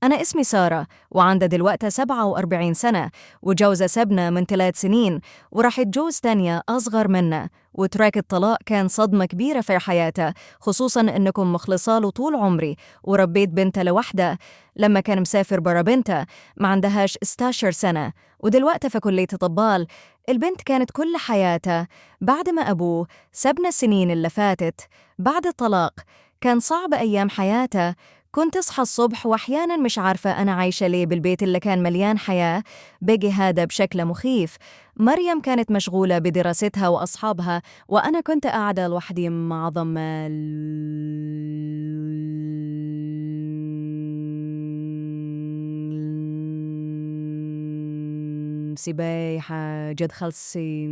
أنا اسمي سارة وعندها دلوقتي 47 سنة وجوزها سابنا من 3 سنين وراح يتجوز تانية أصغر منا، وتراك الطلاق كان صدمة كبيرة في حياتها، خصوصاً إنكم مخلصاله طول عمري وربيت بنتها لوحدها لما كان مسافر برا بنتها ما عندهاش 16 سنة، ودلوقتي في كلية طبال. البنت كانت كل حياتها بعد ما أبوه سابنا السنين اللي فاتت بعد الطلاق. كان صعب أيام حياتها، كنت أصحى الصبح وأحياناً مش عارفة أنا عايشة ليه بالبيت اللي كان مليان حياة، بقي هذا بشكل مخيف. مريم كانت مشغولة بدراستها وأصحابها وأنا كنت قاعدة لوحدي معظم سباحة جد خلصي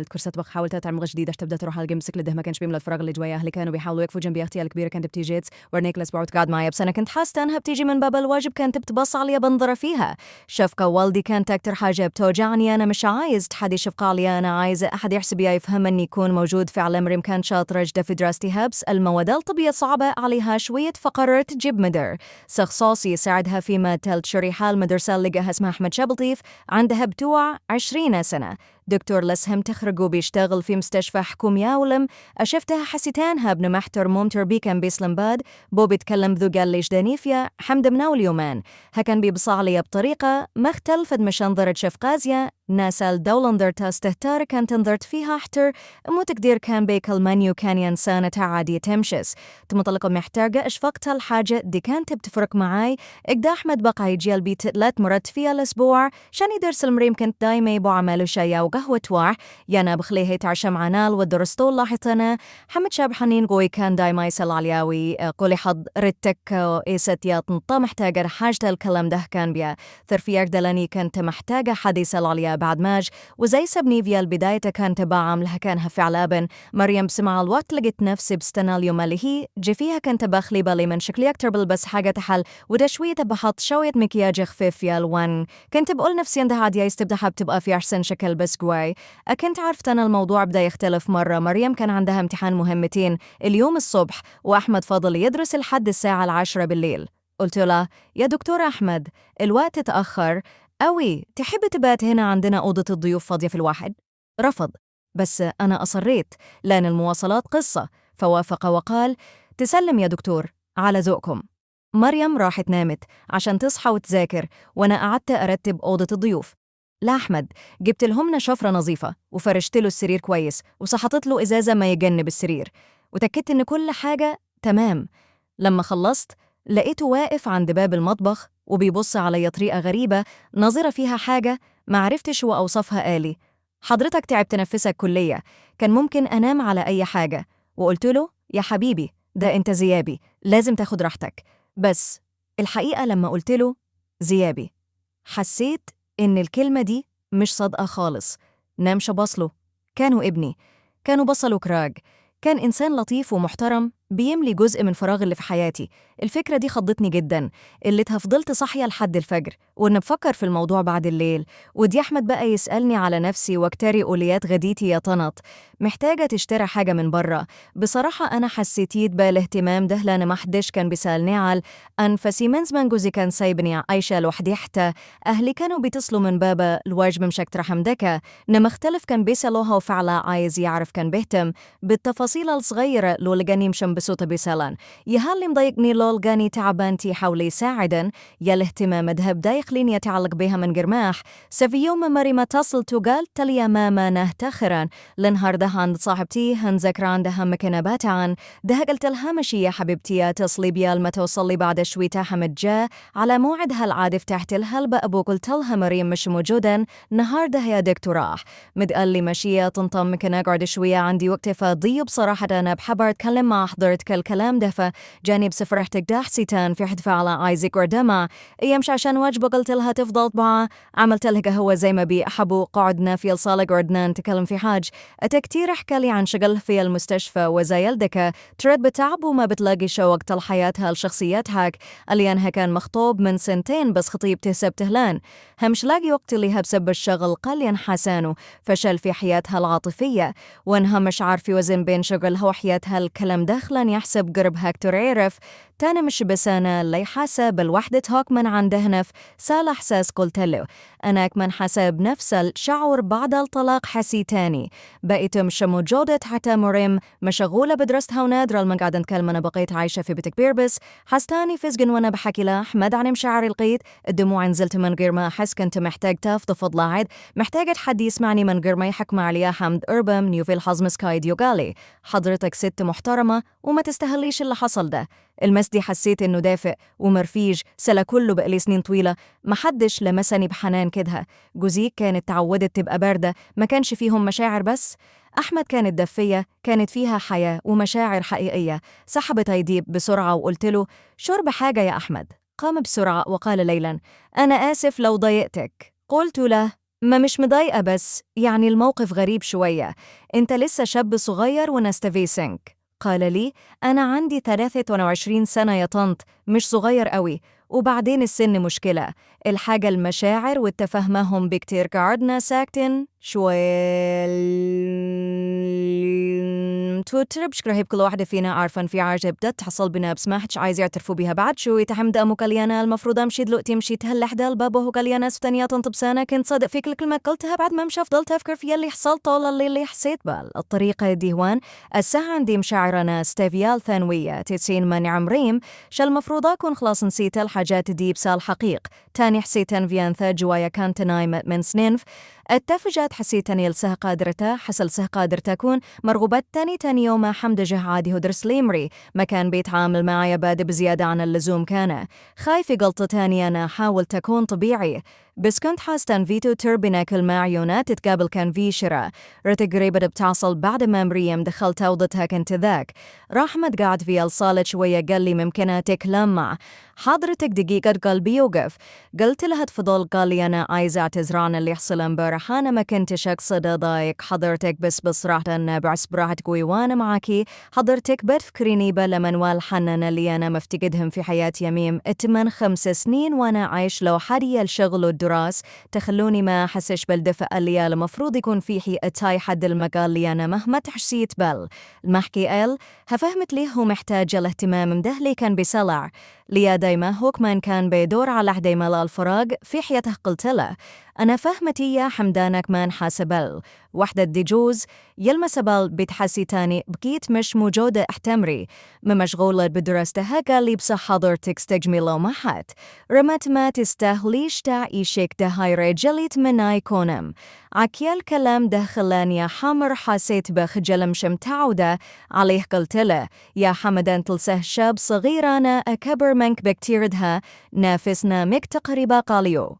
الكورسات حاولت أتعلم جديدة تبدأ تروح على الجيم سكل ده ما كانش بيملى الفراغ اللي جوايا. أهلي كانوا بيحاولوا يكفوا جنبي، أختي الكبيرة كانت بتيجي ورنيك الأسبوع وتقعد معايا، بس أنا كنت حاسة أنها بتيجي من باب الواجب، كانت بتبص عليا بنظرة فيها شفقة. والدي كانت أكتر حاجة بتوجعني، أنا مش عايز حد يشفق علي، أنا عايزة أحد يحسب يفهم أني يكون موجود فعلا. مريم كانت شاطرة جدا في دراستها بس المواد الطبية صعبة عليها شوية، فقررت تجيب مدر شخصي يساعدها فيما تلت شريحة. المدرسة اللي لقاها اسمها أحمد شبلطيف، عندها بتوع 20 سنة، دكتور لسهم تخرج وبيشتغل في مستشفى حكومي ولم أشفتها حسيتانها ابن محتر ممتر بي كان بيسلمباد بو بيتكلم ذو قال ليش دانيفيا حمد مناول يومان هكان بيبصع لي بطريقة ما اختلفت مش انظرت شفقازيا ناس الدولندر تستهتار كان تنظرت فيها احتر مو تقدير كان بيك المنيو كان ينسانة عادي تمشس تمطلق محتاجة اشفقت الحاجة دي كانت بتفرق معاي اقدا أحمد بقى يجي البيت 3 مرات فيها الأسبوع شان يدرس المريم كنت دايما يبو عملو شايا وقهوة توار يانا بخليه تعشى معنال ودرستو لاحظنا حمد شاب حنين قوي كان دايما يسأل علياوي قولي حض رتك إيست يا طنطا محتاجة حاجة الكلام ده كان بيا ثرفياك دلاني كنت محتاجة حد يسأل عليا بعد ماج وزي سبني فيا البداية كانت بعملها كانها فعلابن. مريم بسمع الوقت لقيت نفسي بستنى اليوم اللي هي جي فيها كنت بخلي بالي من شكلي أكتر بلبس حاجة تحل وده شوية بحط شوية مكياج خفيف فيا الوان كنت بقول نفسي عندها عادية يستبدحها بتبقى في أحسن شكل بس جواي. أكنت عرفت أنا الموضوع بدأ يختلف مرة. مريم كان عندها امتحان مهمتين اليوم الصبح وأحمد فضل يدرس لحد الساعة 10 بالليل. قلت له يا دكتور أحمد الوقت تأخر أوي، تحب تبات هنا عندنا أوضة الضيوف فاضية في الواحد؟ رفض، بس أنا أصريت لأن المواصلات قصة، فوافق وقال تسلم يا دكتور على ذوقكم. مريم راحت نامت عشان تصحى وتذاكر وأنا قعدت أرتب أوضة الضيوف. لا أحمد جبت لهم شفرة نظيفة وفرشت له السرير كويس وسحطت له إزازة ما يجنب السرير وتأكدت إن كل حاجة تمام. لما خلصت لقيته واقف عند باب المطبخ وبيبص علي طريقة غريبة نظرة فيها حاجة ما عرفتش وأوصفها. قالي حضرتك تعبت تنفسك كلية، كان ممكن أنام على أي حاجة. وقلت له يا حبيبي ده أنت زيابي لازم تاخد راحتك. بس الحقيقة لما قلت له زيابي حسيت إن الكلمة دي مش صادقة خالص. نامش بصله، كانوا ابني، كانوا بصله كراج، كان إنسان لطيف ومحترم بيملي جزء من فراغ اللي في حياتي. الفكرة دي خضتني جدا، اللي فضلت صاحية لحد الفجر وإن بفكر في الموضوع بعد الليل. ودي أحمد بقى يسألني على نفسي واكتري أوليات غديتي يا طنط محتاجة تشتري حاجة من برا. بصراحة أنا حسيتيت بالاهتمام ده لأن ما حدش كان بيسألني على أنفسي من زمان. جوزي كان سايبني عايشة لوحدي، حتى أهلي كانوا بيتصلوا من بابا الواجب مشكتر حمدكة نما اختلف كان بيسألوها وفعلا عايز يعرف كان بيهتم بالتفاصيل الصغيرة لو لقاني مشم بصوت بيسالان يهالي مضايقني لو لقاني تعبانتي حاولي يساعدن يا الاهتمام دهب دا يخليني يتعلق بها من جرماح. سفي يوم مريم تصلت وقالت لي ماما نهتخرا لنهار ده عند صاحبتي هنذكر عندها مكنبات عن ده قلت لها مشي يا حبيبتي يا تصلي بيا لما توصلي بعد شوي حمد جاء على موعد هالعادة فتحت لها الباب قلت لها مريم مش موجودا نهار ده يا دكتور راح متقال لي مشي تنطم ممكن أقعد شوية عندي وقت فضي. بصراحة أنا بحب أتكلم مع حضرتك الكلام ده فجاني بسفرحتك ده حسيتان في حد فعلا عايزك وردمع يمش عشان واجبه قلت لها تفضل طبعا عملت لها قهوة زي ما بيحبوا قعدنا في الصالة قعدنا نتكلم في حاج كتير احكى لي عن شغل في المستشفى وزايلدك ترد بتعب وما بتلاقي شو وقت لحياتها لشخصياتها اللي أنها كان مخطوب من 2 بس خطيبته سبتهلان همش لاقي وقت لها بسبب الشغل قليا حسانه فشل في حياتها العاطفية وانها مش عارف يوزن بين شغلها وحياتها الكلام داخلا يحسب قرب هكتور عرف تاني مش بس أنا اللي حاسب الوحدة هوك من عند هنف سال إحساس قلت له أنا كمان حسب نفس الشعور بعد الطلاق حسي تاني بقيت مش موجودة حتى مريم مشغولة بدرستها ونادرة لما قاعدة نتكلم أنا بقيت عايشة في بيت كبير بس حستاني فزقن وأنا بحكي له أحمد عن مشاعري لقيت الدموع نزلت من غير ما أحس كنت محتاج تفضفض لاعد محتاجة حد يسمعني من غير ما يحكم عليا حمد أربم نيوفيل حزم سكاي ديوغالي حضرتك ست محترمة وما تستهليش اللي حصل ده المسدي حسيت إنه دافئ ومرفيج سلا كله بقلي سنين طويلة محدش لمسني بحنان كدها جوزيك كانت تعودت تبقى باردة ما كانش فيهم مشاعر بس أحمد كانت دفية كانت فيها حياة ومشاعر حقيقية سحبت أيدي بسرعة وقلت له شرب حاجة يا أحمد قام بسرعة وقال ليلاً أنا آسف لو ضايقتك قلت له ما مش مضايقة بس يعني الموقف غريب شوية أنت لسه شاب صغير ونستفيسنك قال لي أنا عندي 23 سنة يا طنط مش صغير قوي وبعدين السن مشكلة الحاجة المشاعر والتفهمهم بكتير قعدنا ساكتين شوية توتربش كرهيب كل واحدة فينا عارفة في عجب بدت تحصل بنا بس ما حدش عايز يعترفوا بيها بعد شوي تحمد أمو كليانا المفروض أمشي دلوقتي مشي تهلح ده البابا هو كليانا ستانية طنط بسانة كنت صادق في كل كلمة قلتها بعد ما مشى فضلت أفكر في اللي حصل طول اللي حسيت الطريقة دي هوان الساعة عندي مشاعرنا ستيفيال ثانوية 90 من عمريم شال مفروض أكون خلاص نسيت الحاجات دي بسال حقيق تاني حسيتن في ثا جوايا كانت نايمة من سنينف اتفجت حسيتني لسه قادرته حسل سه قادر تكون مرغوبات تاني يوم حمد جه عادي هدرس ليمري ما كان بيتعامل معايا باد بزيادة عن اللزوم كان خايفة غلطة تانية أنا حاول تكون طبيعي بس كنت حاستن فيتو تربنا كل ما عيونات تتقابل كان في شراء رت قريبة بتعصل بعد ما مريم دخلت أوضتها كنت ذاك راح أحمد قاعد في الصالة شوية قال لي ممكن تكلم مع حضرتك دقيقة قلبي يوقف قلت لها تفضل قال لي أنا عايزة أعتذر عن اللي حصل امبارح أنا ما كنتش أقصد أضايق حضرتك بس بصراحة أنا بعس براحتك وأنا معاكي حضرتك بتفكريني بالمنوال حنان اللي أنا مفتقدهم في حياة يميم 5 سنين وأنا عايش لو حدي الشغل والدراس تخلوني ما أحسش بالدفء اللي المفروض يكون فيه التاي حد المقال اللي أنا مهما تحسيت بال المحكي هفهمت ليه هو محتاج الاهتمام مدهلي كان بسلع ليا دايما هوكمان كان بيدور على دايما الفراغ في حياته قلت له أنا فهمتي يا حمدانك ما نحاسبل وحدة دي جوز يلمس بال بتحسي تاني بكيت مش موجودة احتمري مشغولة بدراستها قال لي بصح حضرتك استجمي لو ما حد رمت ما تستاهليش تعيشك ده هاي رجلت مناي كونم عكي الكلام ده خلاني حمر حسيت بخجل مش متعودة عليه قلت له يا حمدان تلسه شاب صغير أنا أكبر منك بكتير دها نافسنا مك تقريبا قاليو